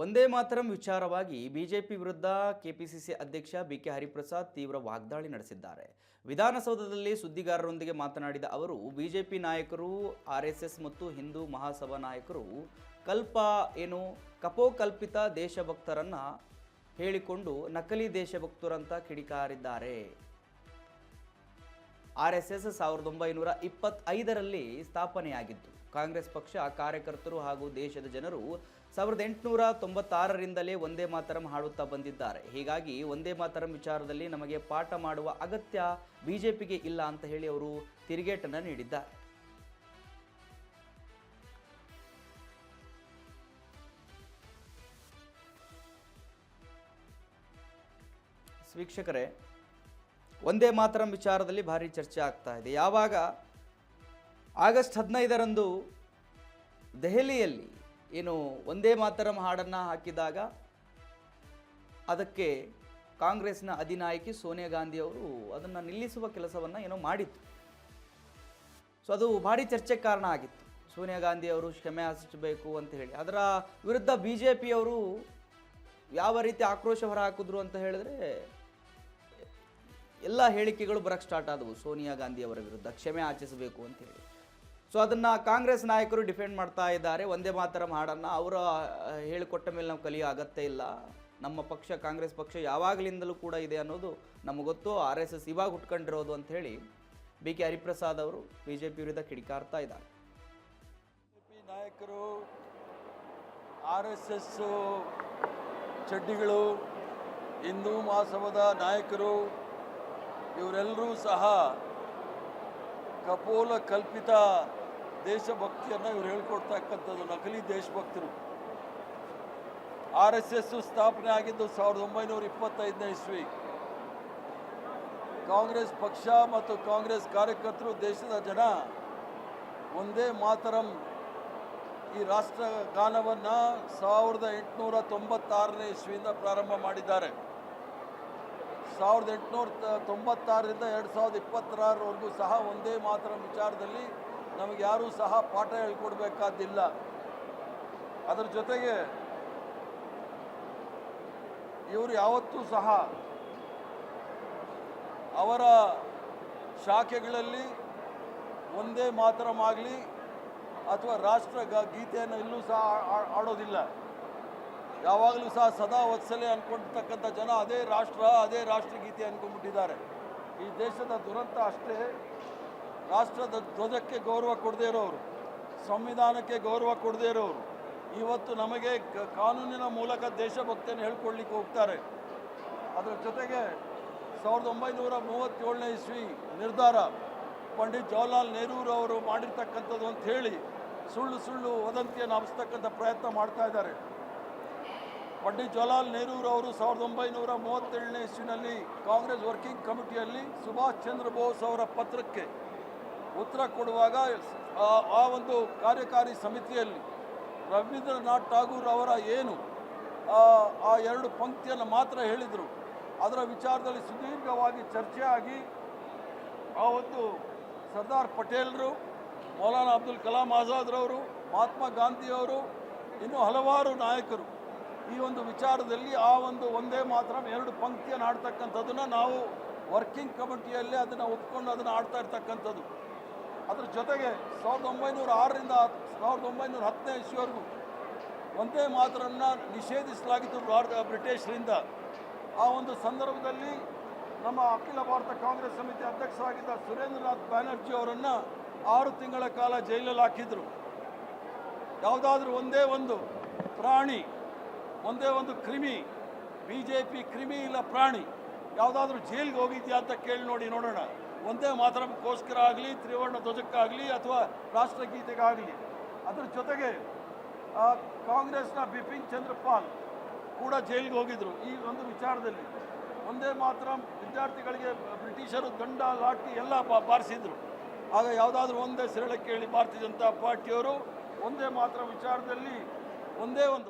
ಒಂದೇ ಮಾತರಂ ವಿಚಾರವಾಗಿ ಬಿಜೆಪಿ ವಿರುದ್ಧ ಕೆಪಿಸಿಸಿ ಅಧ್ಯಕ್ಷ ಬಿಕೆ ಹರಿಪ್ರಸಾದ್ ತೀವ್ರ ವಾಗ್ದಾಳಿ ನಡೆಸಿದ್ದಾರೆ. ವಿಧಾನಸೌಧದಲ್ಲಿ ಸುದ್ದಿಗಾರರೊಂದಿಗೆ ಮಾತನಾಡಿದ ಅವರು, ಬಿಜೆಪಿ ನಾಯಕರು, ಆರ್ಎಸ್ಎಸ್ ಮತ್ತು ಹಿಂದೂ ಮಹಾಸಭಾ ನಾಯಕರು ಕಪೋಕಲ್ಪಿತ ದೇಶಭಕ್ತರನ್ನ ಹೇಳಿಕೊಂಡು ನಕಲಿ ದೇಶಭಕ್ತರಂತ ಕಿಡಿಕಾರಿದ್ದಾರೆ. ಆರ್ಎಸ್ಎಸ್ 1925ರಲ್ಲಿ ಸ್ಥಾಪನೆಯಾಗಿತ್ತು. ಕಾಂಗ್ರೆಸ್ ಪಕ್ಷ ಕಾರ್ಯಕರ್ತರು ಹಾಗೂ ದೇಶದ ಜನರು 1896ರಿಂದಲೇ ಒಂದೇ ಮಾತರಂ ಹಾಡುತ್ತಾ ಬಂದಿದ್ದಾರೆ. ಹೀಗಾಗಿ ಒಂದೇ ಮಾತರಂ ವಿಚಾರದಲ್ಲಿ ನಮಗೆ ಪಾಠ ಮಾಡುವ ಅಗತ್ಯ ಬಿಜೆಪಿಗೆ ಇಲ್ಲ ಅಂತ ಹೇಳಿ ಅವರು ತಿರುಗೇಟನ್ನು ನೀಡಿದ್ದಾರೆ. ವೀಕ್ಷಕರೇ, ಒಂದೇ ಮಾತರಂ ವಿಚಾರದಲ್ಲಿ ಭಾರಿ ಚರ್ಚೆ ಆಗ್ತಾ ಇದೆ. ಯಾವಾಗ ಆಗಸ್ಟ್ 15ರಂದು ದೆಹಲಿಯಲ್ಲಿ ಒಂದೇ ಮಾತರಂ ಹಾಡನ್ನು ಹಾಕಿದಾಗ ಅದಕ್ಕೆ ಕಾಂಗ್ರೆಸ್ನ ಅಧಿನಾಯಕಿ ಸೋನಿಯಾ ಗಾಂಧಿ ಅವರು ಅದನ್ನು ನಿಲ್ಲಿಸುವ ಕೆಲಸವನ್ನು ಮಾಡಿತ್ತು. ಸೊ ಅದು ಭಾರಿ ಚರ್ಚೆಗೆ ಕಾರಣ ಆಗಿತ್ತು. ಸೋನಿಯಾ ಗಾಂಧಿ ಅವರು ಕ್ಷಮೆ ಯಾಚಿಸಬೇಕು ಅಂತ ಹೇಳಿ ಅದರ ವಿರುದ್ಧ ಬಿಜೆಪಿಯವರು ಯಾವ ರೀತಿ ಆಕ್ರೋಶ ಹೊರಹಾಕಿದ್ರು ಅಂತ ಹೇಳಿದ್ರೆ, ಎಲ್ಲ ಹೇಳಿಕೆಗಳು ಬರಕ್ಕೆ ಸ್ಟಾರ್ಟ್ ಆದವು ಸೋನಿಯಾ ಗಾಂಧಿ ಅವರ ವಿರುದ್ಧ ಕ್ಷಮೆ ಯಾಚಿಸಬೇಕು ಅಂತ ಹೇಳಿ. ಸೊ ಅದನ್ನು ಕಾಂಗ್ರೆಸ್ ನಾಯಕರು ಡಿಫೆಂಡ್ ಮಾಡ್ತಾ ಇದ್ದಾರೆ. ಒಂದೇ ಮಾತರಂ ಹಾಡನ್ನು ಅವರ ಹೇಳಿಕೊಟ್ಟ ಮೇಲೆ ನಾವು ಕಲಿಯೋ ಅಗತ್ಯ ಇಲ್ಲ, ನಮ್ಮ ಪಕ್ಷ ಕಾಂಗ್ರೆಸ್ ಪಕ್ಷ ಯಾವಾಗಲಿಂದಲೂ ಕೂಡ ಇದೆ ಅನ್ನೋದು ನಮಗೆ ಗೊತ್ತು, ಆರ್ಎಸ್ಎಸ್ ಇವಾಗ ಹುಟ್ಕೊಂಡಿರೋದು ಅಂತ ಹೇಳಿ ಬಿಕೆ ಹರಿಪ್ರಸಾದ್ ಅವರು ಬಿಜೆಪಿ ವಿರುದ್ಧ ಕಿಡಿಕಾರ್ತಾ ಇದ್ದಾರೆ. ಬಿಜೆಪಿ ನಾಯಕರು, ಆರ್ಎಸ್ಎಸ್ ಚಡ್ಡಿಗಳು, ಹಿಂದೂ ಮಹಾಸಭಾದ ನಾಯಕರು ಇವರೆಲ್ಲರೂ ಸಹ ಕಪೋಲ ಕಲ್ಪಿತ ದೇಶಭಕ್ತಿಯನ್ನು ಇವರು ಹೇಳ್ಕೊಡ್ತಕ್ಕಂಥದ್ದು, ನಕಲಿ ದೇಶಭಕ್ತರು. ಆರ್ಎಸ್ಎಸ್ ಸ್ಥಾಪನೆ ಆಗಿದ್ದು 1925ನೇ ಇಸ್ವಿ. ಕಾಂಗ್ರೆಸ್ ಪಕ್ಷ ಮತ್ತು ಕಾಂಗ್ರೆಸ್ ಕಾರ್ಯಕರ್ತರು, ದೇಶದ ಜನ ಒಂದೇ ಮಾತರಂ ಈ ರಾಷ್ಟ್ರಗಾನವನ್ನು 1896ನೇ ಇಸ್ವಿಯಿಂದ ಪ್ರಾರಂಭ ಮಾಡಿದ್ದಾರೆ. 1896ರಿಂದ 2026ರವರೆಗೂ ಸಹ ಒಂದೇ ಮಾತರಂ ವಿಚಾರದಲ್ಲಿ ನಮಗೆ ಯಾರೂ ಸಹ ಪಾಠ ಹೇಳ್ಕೊಡ್ಬೇಕಾದಿಲ್ಲ. ಅದರ ಜೊತೆಗೆ ಇವರು ಯಾವತ್ತೂ ಸಹ ಅವರ ಶಾಖೆಗಳಲ್ಲಿ ಒಂದೇ ಮಾತರಂ ಆಗಲಿ ಅಥವಾ ರಾಷ್ಟ್ರ ಗೀತೆಯನ್ನು ಇಲ್ಲೂ ಸಹ ಆಡೋದಿಲ್ಲ. ಯಾವಾಗಲೂ ಸಹ ಸದಾ ವತ್ಸಲೆ ಅಂದ್ಕೊಂಡಿರ್ತಕ್ಕಂಥ ಜನ ಅದೇ ರಾಷ್ಟ್ರಗೀತೆ ಅಂದ್ಕೊಂಡ್ಬಿಟ್ಟಿದ್ದಾರೆ. ಈ ದೇಶದ ದುರಂತ ಅಷ್ಟೇ, ರಾಷ್ಟ್ರದ ಧ್ವಜಕ್ಕೆ ಗೌರವ ಕೊಡದೇ ಇರೋರು, ಸಂವಿಧಾನಕ್ಕೆ ಗೌರವ ಕೊಡದೇ ಇರೋರು ಇವತ್ತು ನಮಗೆ ಕಾನೂನಿನ ಮೂಲಕ ದೇಶಭಕ್ತಿಯನ್ನು ಹೇಳ್ಕೊಡ್ಲಿಕ್ಕೆ ಹೋಗ್ತಾರೆ. ಅದರ ಜೊತೆಗೆ 1937ನೇ ಇಸ್ವಿ ನಿರ್ಧಾರ ಪಂಡಿತ್ ಜವಾಹರ್ಲಾಲ್ ನೆಹರೂರವರು ಮಾಡಿರ್ತಕ್ಕಂಥದ್ದು ಅಂತ ಹೇಳಿ ಸುಳ್ಳು ವದಂತಿಯನ್ನು ಹಬ್ಬಿಸ್ತಕ್ಕಂಥ ಪ್ರಯತ್ನ ಮಾಡ್ತಾ ಇದ್ದಾರೆ. ಪಂಡಿತ್ ಜವಾಹರ್ಲಾಲ್ ನೆಹರೂರವರು 1937ನೇ ಇಸ್ವಿನಲ್ಲಿ ಕಾಂಗ್ರೆಸ್ ವರ್ಕಿಂಗ್ ಕಮಿಟಿಯಲ್ಲಿ ಸುಭಾಷ್ ಚಂದ್ರ ಬೋಸ್ ಅವರ ಪತ್ರಕ್ಕೆ ಉತ್ತರ ಕೊಡುವಾಗ ಆ ಒಂದು ಕಾರ್ಯಕಾರಿ ಸಮಿತಿಯಲ್ಲಿ ರವೀಂದ್ರನಾಥ್ ಠಾಗೂರ್ ಅವರ ಆ ಎರಡು ಪಂಕ್ತಿಯನ್ನು ಮಾತ್ರ ಹೇಳಿದರು. ಅದರ ವಿಚಾರದಲ್ಲಿ ಸುದೀರ್ಘವಾಗಿ ಚರ್ಚೆ ಆಗಿ ಆ ಒಂದು ಸರ್ದಾರ್ ಪಟೇಲ್ರು, ಮೌಲಾನಾ ಅಬ್ದುಲ್ ಕಲಾಂ ಆಜಾದ್ರವರು, ಮಹಾತ್ಮ ಗಾಂಧಿಯವರು, ಇನ್ನೂ ಹಲವಾರು ನಾಯಕರು ಈ ಒಂದು ವಿಚಾರದಲ್ಲಿ ಆ ಒಂದು ಒಂದೇ ಮಾತರಂ ಎರಡು ಪಂಕ್ತಿಯನ್ನು ಆಡ್ತಕ್ಕಂಥದ್ದನ್ನು ನಾವು ವರ್ಕಿಂಗ್ ಕಮಿಟಿಯಲ್ಲಿ ಅದನ್ನು ಒಪ್ಕೊಂಡು ಅದನ್ನು ಆಡ್ತಾ ಇರ್ತಕ್ಕಂಥದ್ದು. ಅದ್ರ ಜೊತೆಗೆ 1906ರಿಂದ 1910ನೇ ಇಸ್ವಿವರೆಗೂ ಒಂದೇ ಮಾತರನ್ನ ನಿಷೇಧಿಸಲಾಗಿತ್ತು ಬ್ರಿಟಿಷರಿಂದ. ಆ ಒಂದು ಸಂದರ್ಭದಲ್ಲಿ ನಮ್ಮ ಅಖಿಲ ಭಾರತ ಕಾಂಗ್ರೆಸ್ ಸಮಿತಿ ಅಧ್ಯಕ್ಷರಾಗಿದ್ದ ಸುರೇಂದ್ರನಾಥ್ ಬ್ಯಾನರ್ಜಿ ಅವರನ್ನು 6 ತಿಂಗಳ ಕಾಲ ಜೈಲಲ್ಲಿ ಹಾಕಿದರು. ಯಾವುದಾದ್ರೂ ಒಂದೇ ಒಂದು ಪ್ರಾಣಿ, ಒಂದೇ ಒಂದು ಕ್ರಿಮಿ, ಬಿಜೆಪಿ ಕ್ರಿಮಿ ಇಲ್ಲ ಪ್ರಾಣಿ ಯಾವುದಾದ್ರೂ ಜೈಲಿಗೆ ಹೋಗಿದ್ಯಾ ಅಂತ ಕೇಳಿ ನೋಡೋಣ. ಒಂದೇ ಮಾತರಕ್ಕೋಸ್ಕರ ಆಗಲಿ, ತ್ರಿವರ್ಣ ಧ್ವಜಕ್ಕಾಗಲಿ ಅಥವಾ ರಾಷ್ಟ್ರಗೀತೆಗಾಗಲಿ. ಅದರ ಜೊತೆಗೆ ಕಾಂಗ್ರೆಸ್ನ ಬಿಪಿನ್ ಚಂದ್ರಪಾಲ್ ಕೂಡ ಜೈಲಿಗೆ ಹೋಗಿದ್ರು ಈ ಒಂದು ವಿಚಾರದಲ್ಲಿ. ಒಂದೇ ಮಾತರಂ ವಿದ್ಯಾರ್ಥಿಗಳಿಗೆ ಬ್ರಿಟಿಷರು ದಂಡ ಲಾಠಿ ಎಲ್ಲ ಬಾರಿಸಿದ್ರು. ಆಗ ಯಾವುದಾದ್ರೂ ಒಂದೇ ಸರಳ ಕೇಳಿ ಭಾರತೀಯ ಜನತಾ ಪಾರ್ಟಿಯವರು ಒಂದೇ ಮಾತರಂ ವಿಚಾರದಲ್ಲಿ ಒಂದೇ ಒಂದು